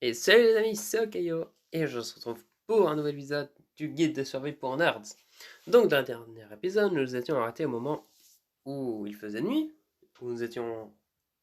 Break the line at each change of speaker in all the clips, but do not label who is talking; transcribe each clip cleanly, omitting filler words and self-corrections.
Et salut les amis, c'est Okayo, et je se retrouve pour un nouvel épisode du guide de survie pour nerds. Donc dans le dernier épisode, nous étions arrêtés au moment où il faisait nuit, où nous étions...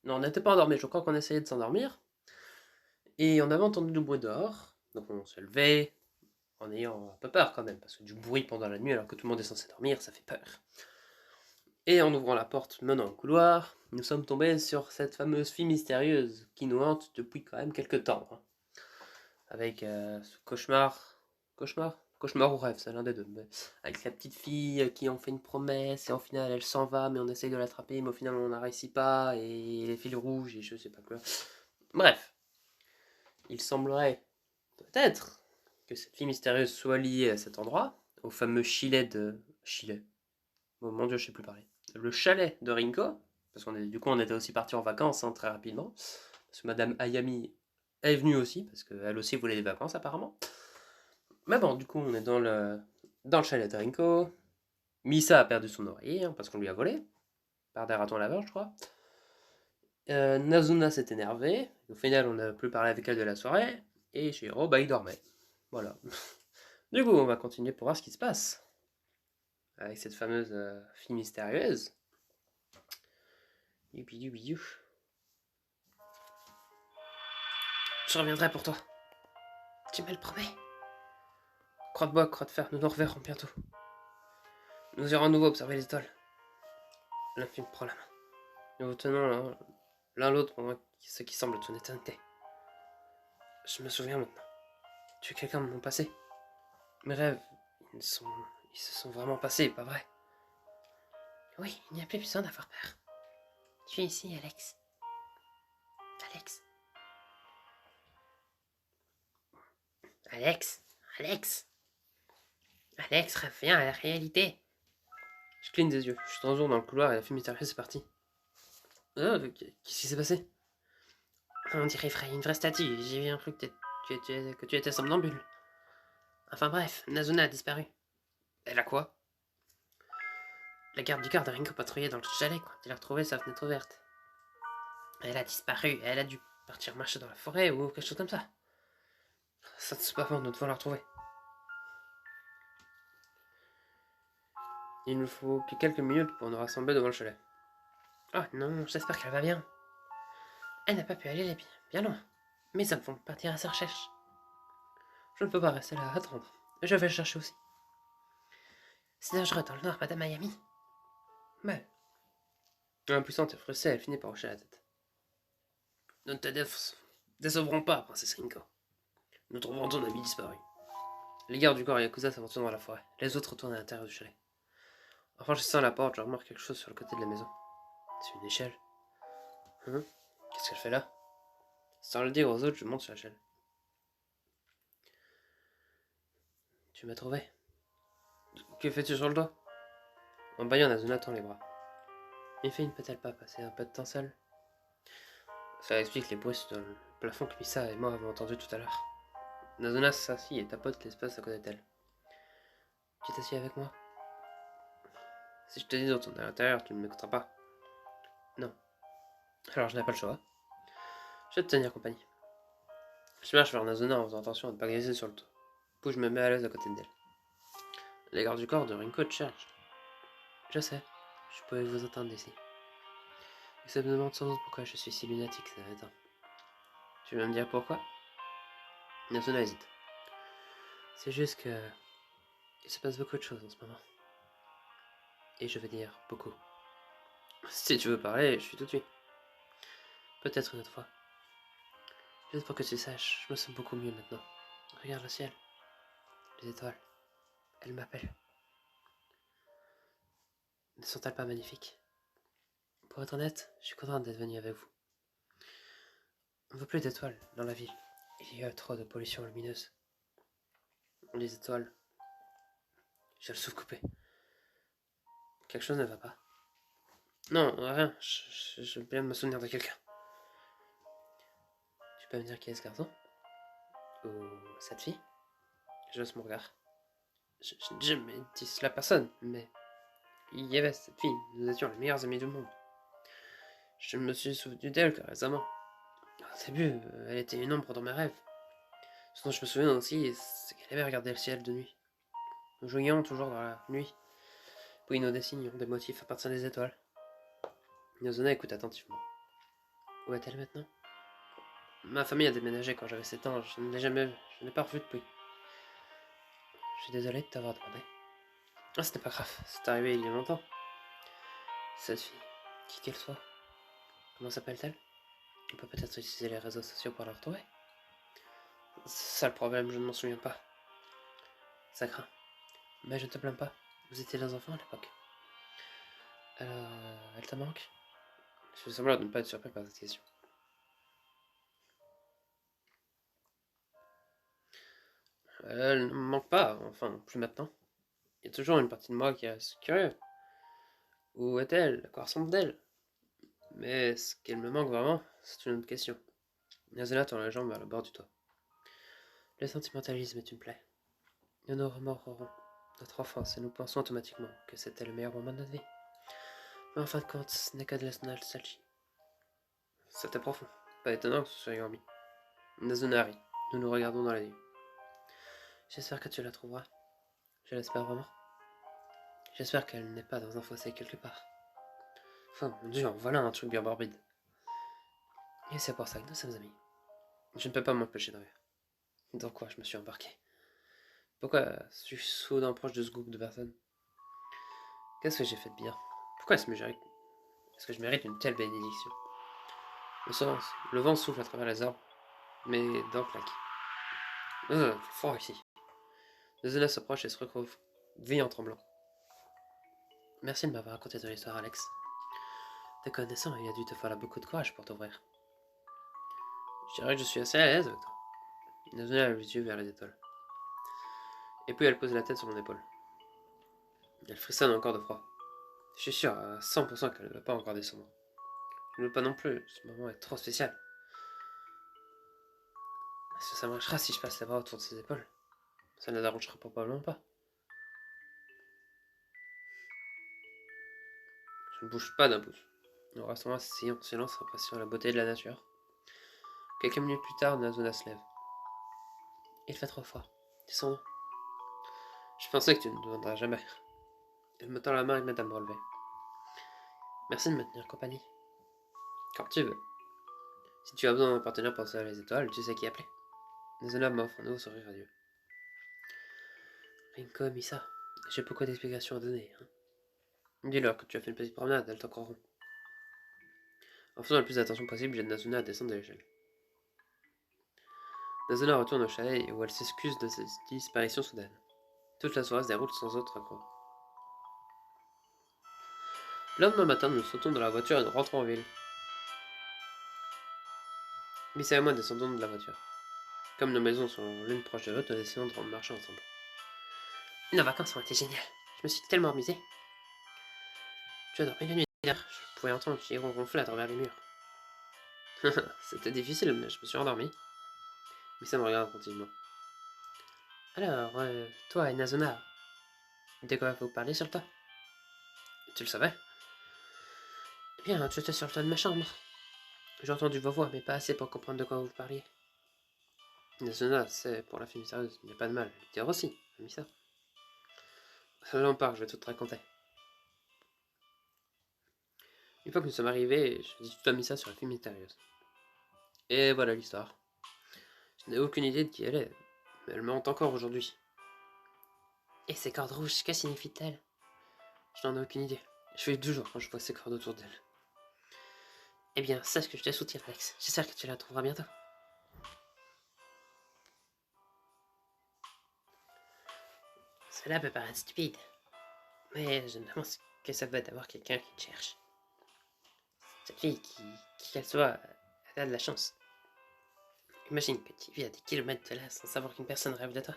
Non, on n'était pas endormis, je crois qu'on essayait de s'endormir, et on avait entendu du bruit dehors, donc on s'est levé, en ayant un peu peur quand même, parce que du bruit pendant la nuit alors que tout le monde est censé dormir, ça fait peur. Et en ouvrant la porte menant au couloir, nous sommes tombés sur cette fameuse fille mystérieuse qui nous hante depuis quand même quelques temps, hein. Avec ce cauchemar. Cauchemar? Cauchemar ou rêve, c'est l'un des deux. Mais avec la petite fille qui en fait une promesse et en final elle s'en va, mais on essaye de l'attraper, mais au final on n'a réussi pas, et les fils rouges et je sais pas quoi. Bref, il semblerait peut-être que cette fille mystérieuse soit liée à cet endroit, au fameux chalet de. Chalet. Oh mon dieu, je sais plus parler. Le chalet de Rinko, parce qu'on du coup on était aussi parti en vacances hein, très rapidement, parce que Madame Ayami est venue aussi, parce qu'elle aussi voulait des vacances apparemment. Mais bon, du coup, on est dans le chalet de Rinko. Misa a perdu son oreiller, hein, parce qu'on lui a volé. Par des ratons laveurs, je crois. Nazuna s'est énervée. Au final, on n'a plus parlé avec elle de la soirée. Et Shiro, bah, il dormait. Voilà. Du coup, on va continuer pour voir ce qui se passe. Avec cette fameuse fille mystérieuse. Youpi. Je reviendrai pour toi. Tu me le promets. Croix de bois, croix de fer, nous nous reverrons bientôt. Nous irons à nouveau observer les étoiles. L'infime prend la main. Nous vous tenons l'un l'autre pendant ce qui semble être une éternité. Je me souviens maintenant. Tu es quelqu'un de mon passé. Mes rêves, ils se sont vraiment passés, pas vrai? Oui, il n'y a plus besoin d'avoir peur. Tu es ici, Alex. Alex. Alex. Alex. Alex, reviens à la réalité. Je cligne des yeux. Je suis toujours dans le couloir et la fille mystérieuse est partie. Qu'est-ce qui s'est passé? On dirait une vraie statue. J'ai bien cru que tu étais somnambule. Enfin bref, Nazuna a disparu. Elle a quoi? La garde du corps de Rinko patrouillait dans le chalet quand il a retrouvé sa fenêtre ouverte. Elle a disparu, elle a dû partir marcher dans la forêt ou quelque chose comme ça. Ça ne se peut pas, nous devons la retrouver. Il nous faut que quelques minutes pour nous rassembler devant le chalet. Oh non, j'espère qu'elle va bien. Elle n'a pas pu aller bien loin. Mes hommes vont partir à sa recherche. Je ne peux pas rester là à attendre. Je vais le chercher aussi. C'est dangereux dans le nord, Madame Miami. Mais, impuissante et frustrée, elle finit par hocher la tête. Nous ne te décevrons pas, princesse Rinko. Nous trouverons ton ami disparu. Les gardes du corps Yakuza s'aventurent dans la forêt. Les autres retournent à l'intérieur du chalet. En franchissant la porte, je remarque quelque chose sur le côté de la maison. C'est une échelle. Qu'est-ce qu'elle fait là? Sans le dire aux autres, je monte sur l'échelle. Tu m'as trouvé. Que fais-tu sur le doigt? En bâillant, Nazuna tend les bras. Une peut-elle pas passer un peu de temps seul? Ça explique les bruits sur le plafond que Misa et moi avons entendu tout à l'heure. Nazuna s'assit et tapote l'espace à côté d'elle. Tu t'assieds avec moi? Si je te dis de retourner à l'intérieur, tu ne m'écouteras pas. Non. Alors je n'ai pas le choix. Je vais te tenir compagnie. Je marche vers Nazuna en faisant attention à ne pas glisser sur le toit. Puis je me mets à l'aise à côté d'elle. Les gardes du corps de Rinko te cherchent. Je sais, je pouvais vous entendre d'ici. Ils se demandent sans doute pourquoi je suis si lunatique ces derniers temps. Tu veux me dire pourquoi? Nazuna hésite. C'est juste que... il se passe beaucoup de choses en ce moment. Et je veux dire beaucoup. Si tu veux parler, je suis tout de suite. Peut-être une autre fois. Juste pour que tu saches, je me sens beaucoup mieux maintenant. Regarde le ciel. Les étoiles. Elles m'appellent. Ne sont-elles pas magnifiques? Pour être honnête, je suis contente d'être venue avec vous. On ne veut plus d'étoiles dans la ville. Il y a trop de pollution lumineuse. Les étoiles... j'ai le souffle coupé. Quelque chose ne va pas. Non, rien. Je viens de me souvenir de quelqu'un. Tu peux me dire qui est ce garçon? Ou cette fille? J'ose mon regard. Je me dis la personne, mais... il y avait cette fille. Nous étions les meilleurs amis du monde. Je me suis souvenu d'elle que récemment. Au début, elle était une ombre dans mes rêves. Ce dont je me souviens aussi, c'est qu'elle avait regardé le ciel de nuit. Nous jouions toujours dans la nuit. Puis nous dessinions des motifs à partir des étoiles. Nozuna écoute attentivement. Où est-elle maintenant? Ma famille a déménagé quand j'avais 7 ans. Je ne l'ai jamais... Je ne l'ai pas revue depuis. Je suis désolé de t'avoir demandé. Ah, c'était pas grave. C'est arrivé il y a longtemps. Cette fille, qui qu'elle soit, comment s'appelle-t-elle? On peut peut-être utiliser les réseaux sociaux pour la retrouver. C'est ça le problème, je ne m'en souviens pas. Ça craint. Mais je ne te blâme pas. Vous étiez des enfants à l'époque. Alors, elle te manque? Je fais semblant de ne pas être surpris par cette question. Elle ne me manque pas, enfin, plus maintenant. Il y a toujours une partie de moi qui reste curieux. Où est-elle? À quoi ressemble-t-elle? Mais ce qu'elle me manque vraiment, c'est une autre question. Nazela tend la jambe vers le bord du toit. Le sentimentalisme est une plaie. Nous nous remembrerons notre enfance et nous pensons automatiquement que c'était le meilleur moment de notre vie. Mais en fin de compte, ce n'est que de la nostalgie. C'était profond. Pas étonnant que ce soit endormi. Nazuna rit. Nous nous regardons dans la nuit. J'espère que tu la trouveras. Je l'espère vraiment. J'espère qu'elle n'est pas dans un fossé quelque part. Oh mon dieu, voilà un truc bien morbide. Et c'est pour ça que nous sommes amis. Je ne peux pas m'empêcher de rire. Dans quoi je me suis embarqué? Pourquoi suis-je soudain proche de ce groupe de personnes? Qu'est-ce que j'ai fait de bien? Pourquoi est-ce que je mérite une telle bénédiction? Le vent souffle à travers les arbres, mais dans claque. Froid ici. Nazuna s'approche et se recouvre, vie en tremblant. Merci de m'avoir raconté ton histoire, Alex. Te connaissant, il a dû te falloir beaucoup de courage pour t'ouvrir. Je dirais que je suis assez à l'aise avec toi. Nazuna a les yeux vers les étoiles. Et puis elle pose la tête sur mon épaule. Elle frissonne encore de froid. Je suis sûr à 100% qu'elle ne va pas encore descendre. Je ne veux pas non plus, ce moment est trop spécial. Est-ce que ça marchera si je passe les bras autour de ses épaules? Ça ne l'arrangera probablement pas. Je ne bouge pas d'un pouce. Nous restons assis en silence, appréciant la beauté de la nature. Quelques minutes plus tard, Nazuna se lève. Il fait trop froid. Descendons. Je pensais que tu ne demanderas jamais. Elle me tend la main et m'aide à me relever. Merci de me tenir compagnie. Quand tu veux. Si tu as besoin d'un partenaire pour sauver les étoiles, tu sais qui appeler. Nazuna m'offre un nouveau sourire radieux. Rinko, Misa, j'ai beaucoup d'explications à donner. Dis-leur que tu as fait une petite promenade, elles t'en croiront. En faisant le plus d'attention possible, j'aide Nazuna à descendre de l'échelle. Nazuna retourne au chalet où elle s'excuse de sa disparition soudaine. Toute la soirée se déroule sans autre accroc. Le lendemain matin, nous sautons dans la voiture et nous rentrons en ville. Missa et moi descendons de la voiture. Comme nos maisons sont l'une proche de l'autre, nous décidons de marcher ensemble. Nos vacances ont été géniales. Je me suis tellement amusé. Tu as dormi la nuit dernière. Je pouvais entendre Chihiro ronfler à travers les murs. C'était difficile, mais je me suis endormi. Missa me regarde attentivement. Alors, toi et Nazuna, de quoi vous parlez sur le toit? Tu le savais? Eh bien, tu étais sur le toit de ma chambre. J'ai entendu vos voix, mais pas assez pour comprendre de quoi vous parliez. Nazuna, c'est pour la fille mystérieuse, il n'y a pas de mal. Dire aussi, Missa. Allons part, je vais tout te raconter. Une fois que nous sommes arrivés, je dis tout à Missa sur la fille mystérieuse. Et voilà l'histoire. Je n'ai aucune idée de qui elle est, mais elle me hante encore aujourd'hui. Et ces cordes rouges, que signifient-elles? Je n'en ai aucune idée. Je fais du jour quand je vois ces cordes autour d'elle. Eh bien, sache que je te soutiens, Alex. J'espère que tu la trouveras bientôt. Cela peut paraître stupide, mais je me demande ce que ça va d'avoir quelqu'un qui te cherche. Cette fille, qui qu'elle soit, elle a de la chance. Imagine que tu vis à des kilomètres de là sans savoir qu'une personne rêve de toi.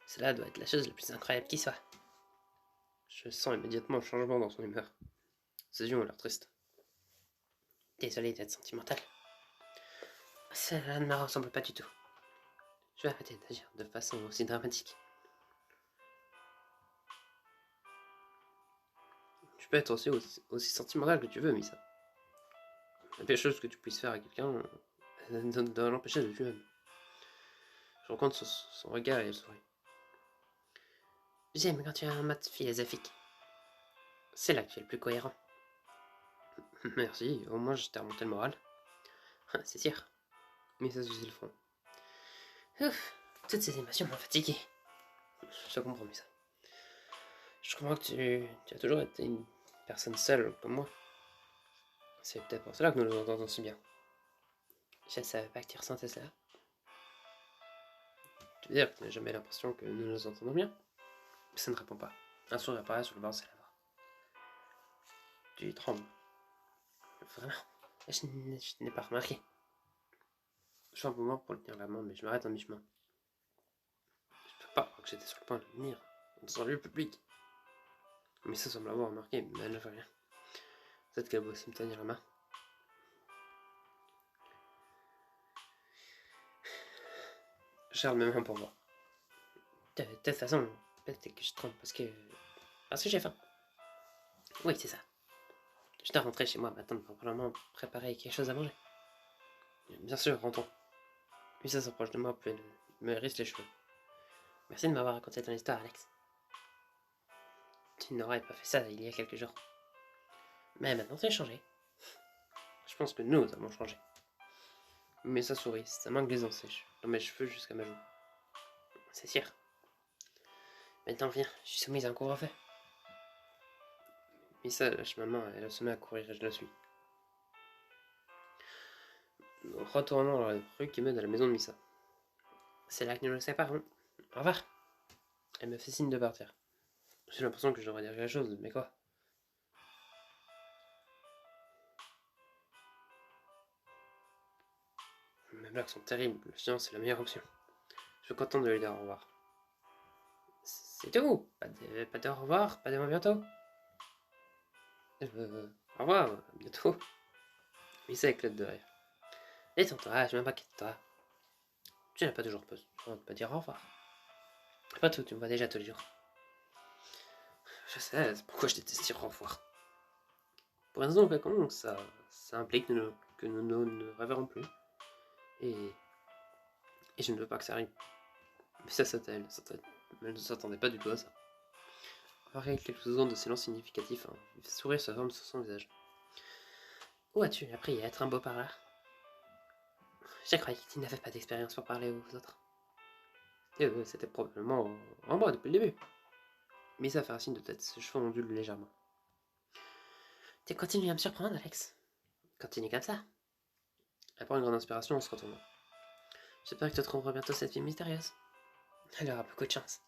Cela doit être la chose la plus incroyable qui soit. Je sens immédiatement un changement dans son humeur. Ses yeux ont l'air tristes. Désolé d'être sentimental. Cela ne me ressemble pas du tout. Je vais arrêter d'agir de façon aussi dramatique. Tu peux être aussi sentimental que tu veux, Misa. La pire chose que tu puisses faire à quelqu'un, doit l'empêcher de lui-même. Je rencontre son regard et elle sourit. J'aime quand tu as un mode philosophique. C'est là que tu es le plus cohérent. Merci, au moins je t'ai remonté le moral. C'est sûr. Mais ça aussi le front. Ouf, toutes ces émotions m'ont fatigué. Je comprends mieux ça. Je comprends que tu as toujours été une personne seule comme moi. C'est peut-être pour cela que nous nous entendons si bien. Je ne savais pas que tu ressentais ça. Tu veux dire que tu n'as jamais l'impression que nous nous entendons bien? Ça ne répond pas. Un sourire apparaît sur le bord de ses lèvres. Tu trembles. Vraiment? Je n'ai pas remarqué. Je fais un moment pour lui tenir la main, mais je m'arrête en mi-chemin. Je peux pas, alors que j'étais sur le point de venir dans un lieu public. Mais ça semble avoir remarqué, mais elle ne fait rien. Peut-être qu'elle va aussi me tenir la main. Je garde mes mains pour moi. De toute façon, peut-être que je tremble parce que j'ai faim. Oui, c'est ça. Je dois rentrer chez moi maintenant pour probablement préparer quelque chose à manger. Bien sûr, rentrons. Puis ça s'approche de moi, puis elle me hérisse les cheveux. Merci de m'avoir raconté ton histoire, Alex. Tu n'aurais pas fait ça il y a quelques jours. Mais maintenant, tu as changé. Je pense que nous avons changé. Mais ça sourit, sa main glisse dans mes cheveux jusqu'à ma joue. C'est sûr. Maintenant, viens, je suis soumise à un couvre-feu. Missa lâche ma main et elle se met à courir et je la suis. Nous retournons dans la rue qui mène à la maison de Missa. C'est là que nous nous séparons. Au revoir. Elle me fait signe de partir. J'ai l'impression que je devrais dire quelque chose, mais quoi? Mes blagues sont terribles, le silence est la meilleure option. Je suis content de lui dire au revoir. C'est tout. Pas de au revoir, pas de à bientôt. Au revoir, à bientôt. Missa éclate de rire. Détends-toi, je m'inquiète de toi. Tu n'as pas toujours besoin de me dire au revoir. Après tout, tu me vois déjà tous les jours. Je sais, c'est pourquoi je déteste dire au revoir. Pour une raison quelconque, ça implique que nous ne reverrons plus. Et je ne veux pas que ça arrive. Mais ça, c'était elle. Elle ne s'attendait pas du tout à ça. Après quelques secondes de silence significatif, un sourire se forme sur son visage. Où as-tu appris à être un beau parleur? J'ai cru que tu n'avais pas d'expérience pour parler aux autres. Et c'était probablement en moi depuis le début. Mais ça fait un signe de tête, ses cheveux ondulent légèrement. Tu continues à me surprendre, Alex. Continue comme ça. Après une grande inspiration, on se retourne. J'espère que tu trouveras bientôt cette fille mystérieuse. Elle aura beaucoup de chance.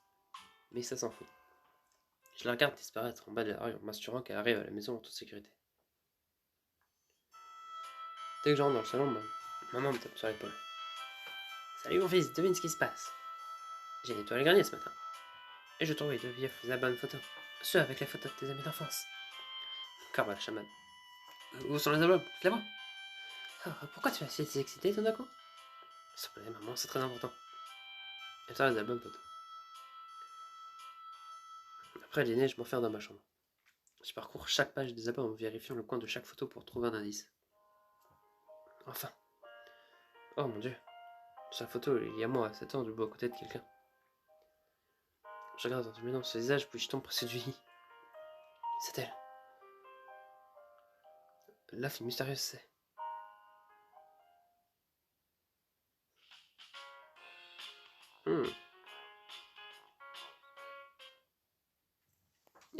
Mais ça s'enfuit. Je la regarde disparaître en bas de la rue en m'assurant qu'elle arrive à la maison en toute sécurité. Dès que je rentre dans le salon, maman me tape sur l'épaule. Salut mon fils, devine ce qui se passe. J'ai nettoyé le grenier ce matin. Et je trouvais de vieux albums photos. Ceux avec les photos de tes amis d'enfance. Carval, chaman. Où sont les albums? Je les vois. Pourquoi tu as si excité tout d'un coup? S'il te plaît, maman, c'est très important. Et ça, les albums photos. Après le dîner, je m'enferme dans ma chambre. Je parcours chaque page des albums en vérifiant le coin de chaque photo pour trouver un indice. Enfin. Oh mon dieu. Sur la photo, il y a moi à 7 ans debout à côté de quelqu'un. Je regarde dans son visage, puis je tombe presque du lit. C'est elle. La fille mystérieuse, c'est.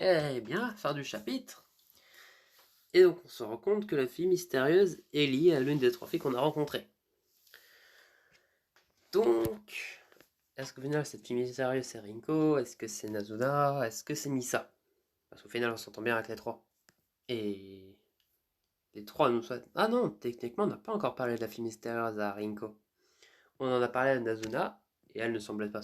Eh bien, fin du chapitre. Et donc on se rend compte que la fille mystérieuse est liée à l'une des 3 filles qu'on a rencontrées. Donc, est-ce qu'au final cette fille mystérieuse c'est Rinko? Est-ce que c'est Nazuna? Est-ce que c'est Misa? Parce qu'au final on s'entend bien avec les 3. Et les 3 nous souhaitent... Ah non, techniquement on n'a pas encore parlé de la fille mystérieuse à Rinko. On en a parlé à Nazuna, et elle ne semblait pas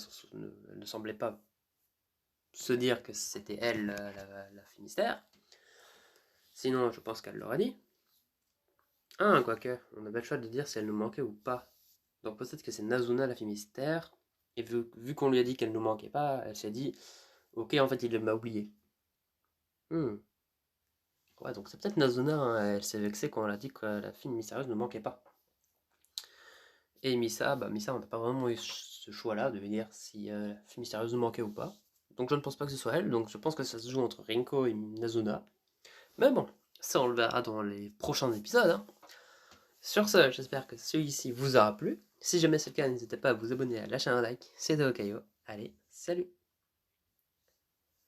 se dire que c'était elle la fille mystère. Sinon, je pense qu'elle l'aurait dit. Ah, quoique, on n'a pas le choix de dire si elle nous manquait ou pas. Donc peut-être que c'est Nazuna la fille mystère, et vu qu'on lui a dit qu'elle nous manquait pas, elle s'est dit, ok, en fait, il m'a oublié. Ouais, donc c'est peut-être Nazuna, hein, elle s'est vexée quand on a dit que la fille mystérieuse ne manquait pas. Et Misa, Misa, on n'a pas vraiment eu ce choix-là de dire si la fille mystérieuse nous manquait ou pas. Donc je ne pense pas que ce soit elle, donc je pense que ça se joue entre Rinko et Nazuna. Mais bon, ça on le verra dans les prochains épisodes. Hein. Sur ce, j'espère que celui-ci vous aura plu. Si jamais c'est le cas, n'hésitez pas à vous abonner, à lâcher un like. C'était Okayo. Allez, salut!